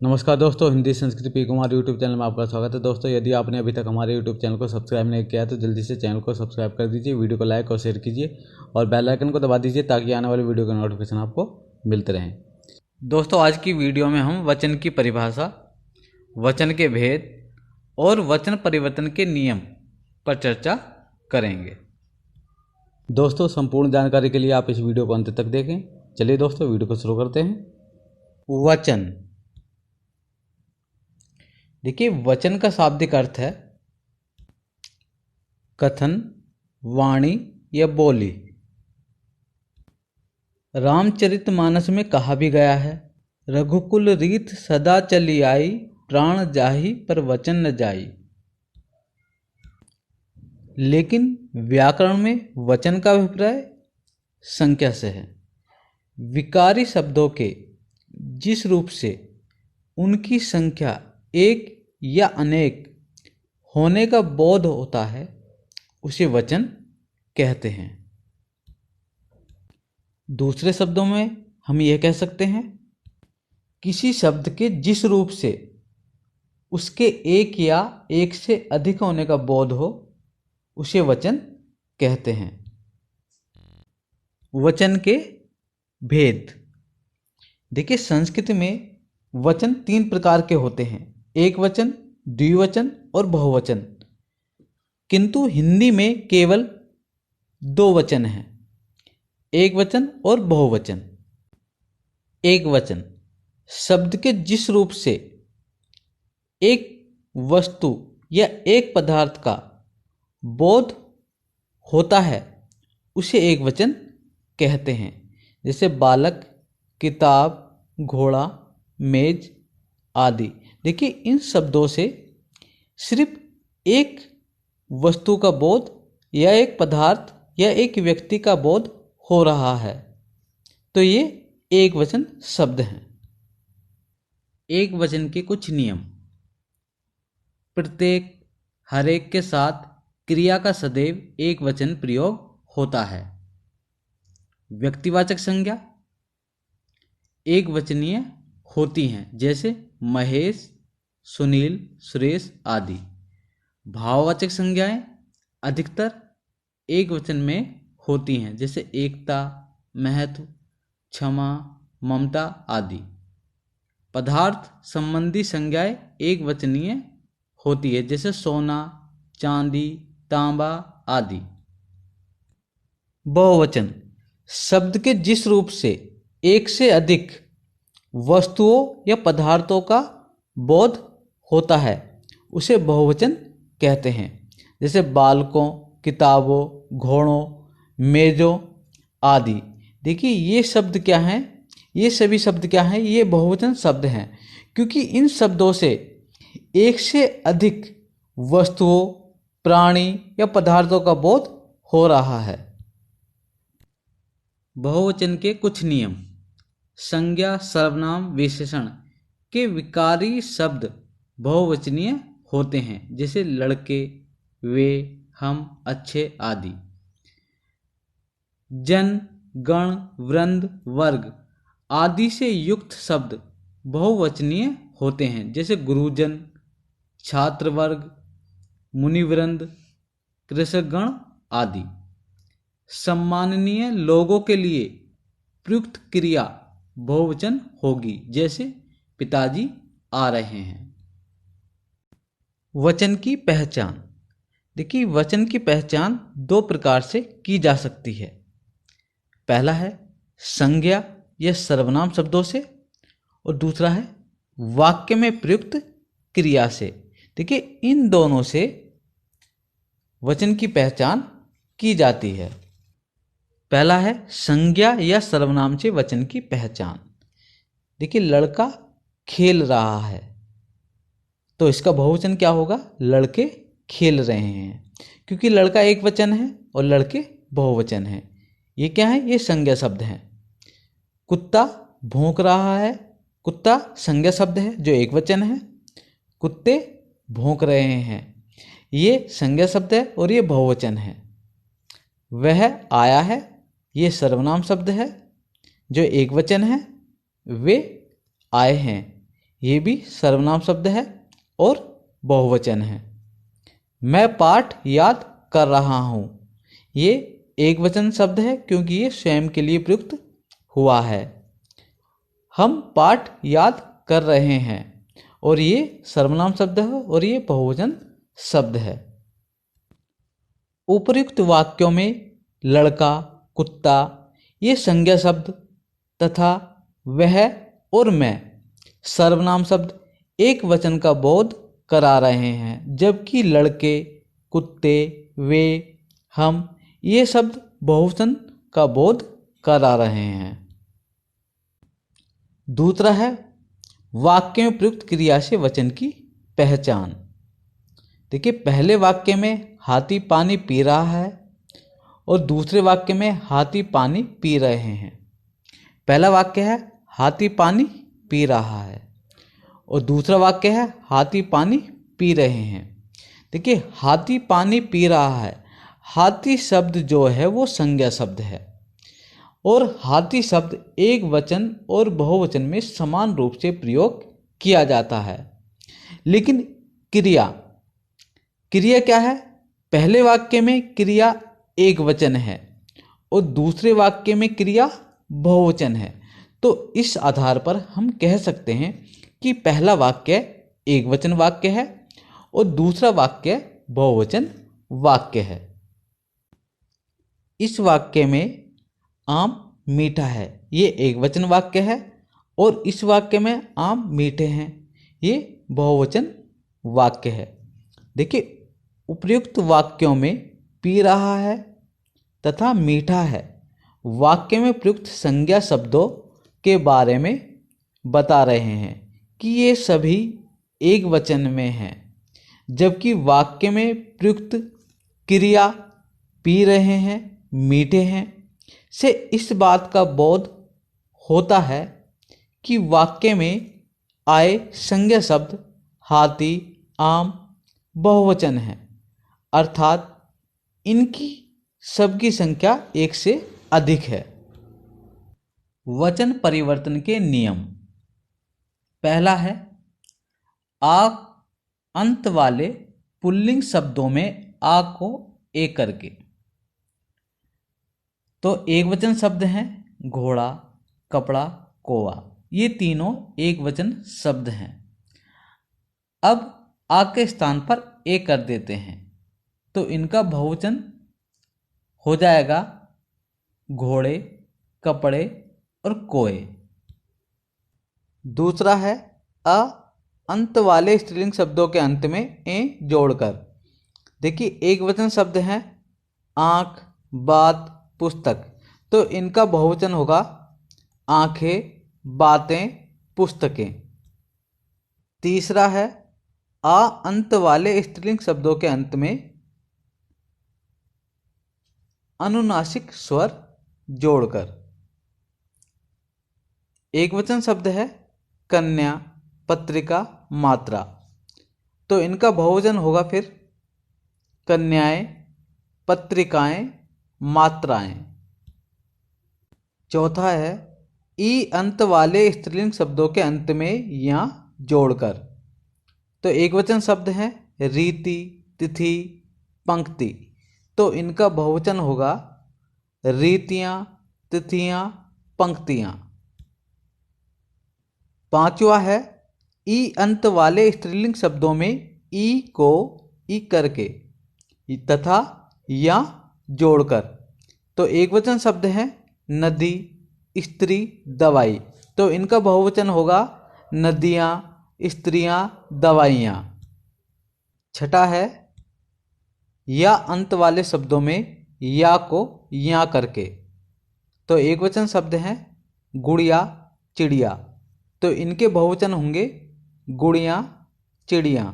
नमस्कार दोस्तों, हिंदी संस्कृति पी कुमार यूट्यूब चैनल में आपका स्वागत है। दोस्तों, यदि आपने अभी तक हमारे यूट्यूब चैनल को सब्सक्राइब नहीं किया है तो जल्दी से चैनल को सब्सक्राइब कर दीजिए, वीडियो को लाइक और शेयर कीजिए और बेल आइकन को दबा दीजिए ताकि आने वाले वीडियो का नोटिफिकेशन आपको मिलते रहें। दोस्तों, आज की वीडियो में हम वचन की परिभाषा, वचन के भेद और वचन परिवर्तन के नियम पर चर्चा करेंगे। दोस्तों, संपूर्ण जानकारी के लिए आप इस वीडियो को अंत तक देखें। चलिए दोस्तों, वीडियो को शुरू करते हैं। वचन, देखिए वचन का शाब्दिक अर्थ है कथन, वाणी या बोली। रामचरितमानस में कहा भी गया है, रघुकुल रीत सदा चली आई, प्राण जाहि पर वचन न जाई। लेकिन व्याकरण में वचन का अभिप्राय संख्या से है। विकारी शब्दों के जिस रूप से उनकी संख्या एक या अनेक होने का बोध होता है उसे वचन कहते हैं। दूसरे शब्दों में हम यह कह सकते हैं, किसी शब्द के जिस रूप से उसके एक या एक से अधिक होने का बोध हो उसे वचन कहते हैं। वचन के भेद, देखिए संस्कृत में वचन 3 प्रकार के होते हैं, एक वचन, द्विवचन और बहुवचन। किंतु हिंदी में केवल 2 वचन हैं, एक वचन और बहुवचन। एक वचन शब्द के जिस रूप से एक वस्तु या एक पदार्थ का बोध होता है उसे एक वचन कहते हैं। जैसे बालक, किताब, घोड़ा, मेज आदि। देखिए इन शब्दों से सिर्फ एक वस्तु का बोध या एक पदार्थ या एक व्यक्ति का बोध हो रहा है, तो ये एक वचन शब्द हैं। एक वचन के कुछ नियम, प्रत्येक, हर एक के साथ क्रिया का सदैव एक वचन प्रयोग होता है। व्यक्तिवाचक संज्ञा एक वचनीय होती हैं, जैसे महेश, सुनील, सुरेश आदि। भाववाचक संज्ञाएं अधिकतर एक वचन में होती हैं, जैसे एकता, महत्व, क्षमा, ममता आदि। पदार्थ संबंधी संज्ञाएं एक वचनीय होती है, जैसे सोना, चांदी, तांबा आदि। बहुवचन शब्द के जिस रूप से एक से अधिक वस्तुओं या पदार्थों का बोध होता है उसे बहुवचन कहते हैं। जैसे बालकों, किताबों, घोड़ों, मेजों आदि। देखिए ये शब्द क्या हैं, ये सभी शब्द क्या हैं, ये बहुवचन शब्द हैं, क्योंकि इन शब्दों से एक से अधिक वस्तुओं, प्राणी या पदार्थों का बोध हो रहा है। बहुवचन के कुछ नियम, संज्ञा, सर्वनाम, विशेषण के विकारी शब्द बहुवचनीय होते हैं, जैसे लड़के, वे, हम, अच्छे आदि। जन, गण, वृंद, वर्ग आदि से युक्त शब्द बहुवचनीय होते हैं, जैसे गुरुजन, छात्र वर्ग, मुनिवृंद, कृषकगण आदि। सम्माननीय लोगों के लिए प्रयुक्त क्रिया बहुवचन होगी, जैसे पिताजी आ रहे हैं। वचन की पहचान, देखिए वचन की पहचान 2 प्रकार से की जा सकती है। पहला है संज्ञा या सर्वनाम शब्दों से और दूसरा है वाक्य में प्रयुक्त क्रिया से। देखिए इन दोनों से वचन की पहचान की जाती है। पहला है संज्ञा या सर्वनाम से वचन की पहचान। देखिए लड़का खेल रहा है, तो इसका बहुवचन क्या होगा, लड़के खेल रहे हैं, क्योंकि लड़का एक वचन है और लड़के बहुवचन हैं। ये क्या है, ये संज्ञा शब्द हैं। कुत्ता भौंक रहा है, कुत्ता संज्ञा शब्द है जो एक वचन है। कुत्ते भौंक रहे हैं, ये संज्ञा शब्द है और ये बहुवचन है। वह आया है, ये सर्वनाम शब्द है जो एक वचन है। वे आए हैं, ये भी सर्वनाम शब्द है और बहुवचन है। मैं पाठ याद कर रहा हूँ, ये एक वचन शब्द है क्योंकि ये स्वयं के लिए प्रयुक्त हुआ है। हम पाठ याद कर रहे हैं, और ये सर्वनाम शब्द है और ये बहुवचन शब्द है। उपर्युक्त वाक्यों में लड़का, कुत्ता ये संज्ञा शब्द तथा वह और मैं सर्वनाम शब्द एक वचन का बोध करा रहे हैं, जबकि लड़के, कुत्ते, वे, हम ये शब्द बहुवचन का बोध करा रहे हैं। दूसरा है वाक्य में प्रयुक्त क्रिया से वचन की पहचान। देखिए, पहले वाक्य में हाथी पानी पी रहा है और दूसरे वाक्य में हाथी पानी पी रहे हैं। पहला वाक्य है हाथी पानी पी रहा है और दूसरा वाक्य है हाथी पानी पी रहे हैं। देखिए, हाथी पानी पी रहा है, हाथी शब्द जो है वो संज्ञा शब्द है और हाथी शब्द एक वचन और बहुवचन में समान रूप से प्रयोग किया जाता है। लेकिन क्रिया क्या है? पहले वाक्य में क्रिया एक वचन है और दूसरे वाक्य में क्रिया बहुवचन है। तो इस आधार पर हम कह सकते हैं कि पहला वाक्य एक वचन वाक्य है और दूसरा वाक्य बहुवचन वाक्य है। इस वाक्य में आम मीठा है, ये एक वचन वाक्य है, और इस वाक्य में आम मीठे हैं, ये बहुवचन वाक्य है। देखिए, उपर्युक्त वाक्यों में पी रहा है तथा मीठा है वाक्य में प्रयुक्त संज्ञा शब्दों के बारे में बता रहे हैं कि ये सभी एक वचन में हैं, जबकि वाक्य में प्रयुक्त क्रिया पी रहे हैं, मीठे हैं से इस बात का बोध होता है कि वाक्य में आए संज्ञा शब्द हाथी, आम बहुवचन है, अर्थात इनकी सबकी संख्या एक से अधिक है। वचन परिवर्तन के नियम। पहला है आ अंत वाले पुल्लिंग शब्दों में आ को ए करके। तो एक वचन शब्द हैं घोड़ा, कपड़ा, कोवा, ये तीनों एक वचन शब्द हैं। अब आ के स्थान पर ए कर देते हैं तो इनका बहुवचन हो जाएगा घोड़े, कपड़े और कोए। दूसरा है अ अंत वाले स्त्रीलिंग शब्दों के अंत में ए जोड़कर। देखिए, एक वचन शब्द हैं आँख, बात, पुस्तक, तो इनका बहुवचन होगा आँखें, बातें, पुस्तकें। तीसरा है आ अंत वाले स्त्रीलिंग शब्दों के अंत में अनुनासिक स्वर जोड़कर। एक वचन शब्द है कन्या, पत्रिका, मात्रा, तो इनका बहुवचन होगा फिर कन्याएं, पत्रिकाएं, मात्राएं। चौथा है ई अंत वाले स्त्रीलिंग शब्दों के अंत में या जोड़कर। तो एक वचन शब्द है रीति, तिथि, पंक्ति, तो इनका बहुवचन होगा रीतियाँ, तिथियाँ, पंक्तियाँ। पांचवा है ई अंत वाले स्त्रीलिंग शब्दों में ई को ई करके तथा या जोड़कर। तो एक वचन शब्द है नदी, स्त्री, दवाई, तो इनका बहुवचन होगा नदियाँ, स्त्रियाँ, दवाइयाँ। छठा है या अंत वाले शब्दों में या को या करके। तो एक वचन शब्द हैं गुड़िया, चिड़िया, तो इनके बहुवचन होंगे गुड़िया, चिड़िया।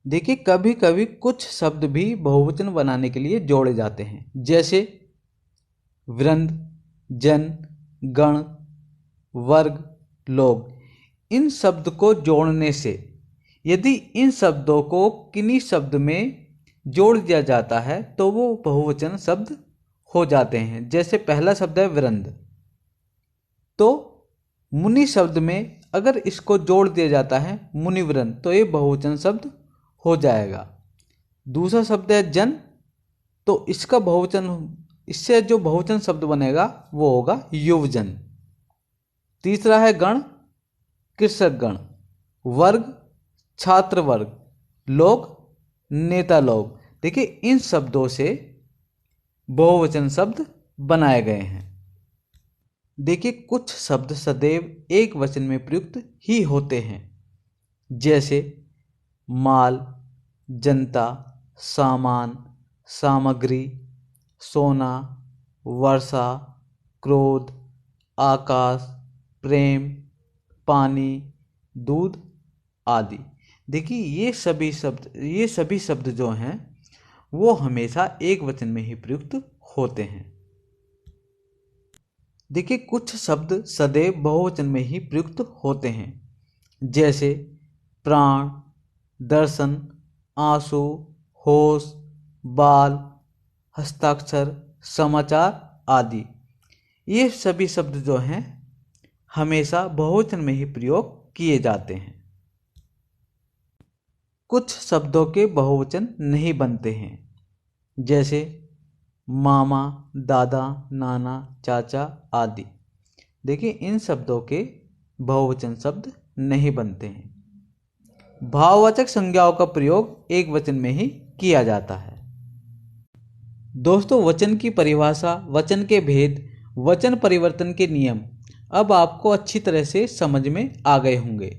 देखिए, कभी कभी कुछ शब्द भी बहुवचन बनाने के लिए जोड़े जाते हैं, जैसे वृंद, जन, गण, वर्ग, लोग। इन शब्द को जोड़ने से यदि इन शब्दों को किन्हीं शब्द में जोड़ दिया जाता है तो वो बहुवचन शब्द हो जाते हैं। जैसे पहला शब्द है वृंद, तो मुनि शब्द में अगर इसको जोड़ दिया जाता है मुनिवरन तो ये बहुवचन शब्द हो जाएगा। दूसरा शब्द है जन, तो इसका बहुवचन, इससे जो बहुवचन शब्द बनेगा वो होगा युवजन। तीसरा है गण, कृषक गण। वर्ग, छात्र वर्ग। लोग, नेता लोग। देखिए इन शब्दों से बहुवचन शब्द बनाए गए हैं। देखिए कुछ शब्द सदैव एक वचन में प्रयुक्त ही होते हैं, जैसे माल, जनता, सामान, सामग्री, सोना, वर्षा, क्रोध, आकाश, प्रेम, पानी, दूध आदि। देखिए ये सभी शब्द जो हैं वो हमेशा एक वचन में ही प्रयुक्त होते हैं। देखिए कुछ शब्द सदैव बहुवचन में ही प्रयुक्त होते हैं, जैसे प्राण, दर्शन, आंसू, होश, बाल, हस्ताक्षर, समाचार आदि। ये सभी शब्द जो हैं हमेशा बहुवचन में ही प्रयोग किए जाते हैं। कुछ शब्दों के बहुवचन नहीं बनते हैं, जैसे मामा, दादा, नाना, चाचा आदि। देखिए इन शब्दों के बहुवचन शब्द नहीं बनते हैं। भाववाचक संज्ञाओं का प्रयोग एक वचन में ही किया जाता है। दोस्तों वचन की परिभाषा, वचन के भेद, वचन परिवर्तन के नियम अब आपको अच्छी तरह से समझ में आ गए होंगे।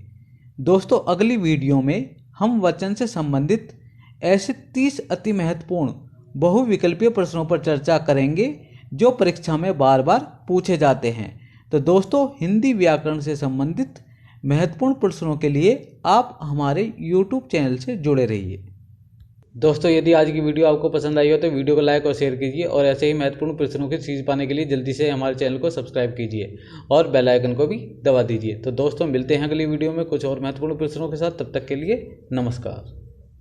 दोस्तों अगली वीडियो में हम वचन से संबंधित ऐसे 30 अति महत्वपूर्ण बहुविकल्पीय प्रश्नों पर चर्चा करेंगे जो परीक्षा में बार बार पूछे जाते हैं। तो दोस्तों हिंदी व्याकरण से संबंधित महत्वपूर्ण प्रश्नों के लिए आप हमारे YouTube चैनल से जुड़े रहिए। दोस्तों यदि आज की वीडियो आपको पसंद आई हो तो वीडियो को लाइक और शेयर कीजिए, और ऐसे ही महत्वपूर्ण प्रश्नों की सीरीज पाने के लिए जल्दी से हमारे चैनल को सब्सक्राइब कीजिए और बेल आइकन को भी दबा दीजिए। तो दोस्तों मिलते हैं अगली वीडियो में कुछ और महत्वपूर्ण प्रश्नों के साथ। तब तक के लिए नमस्कार।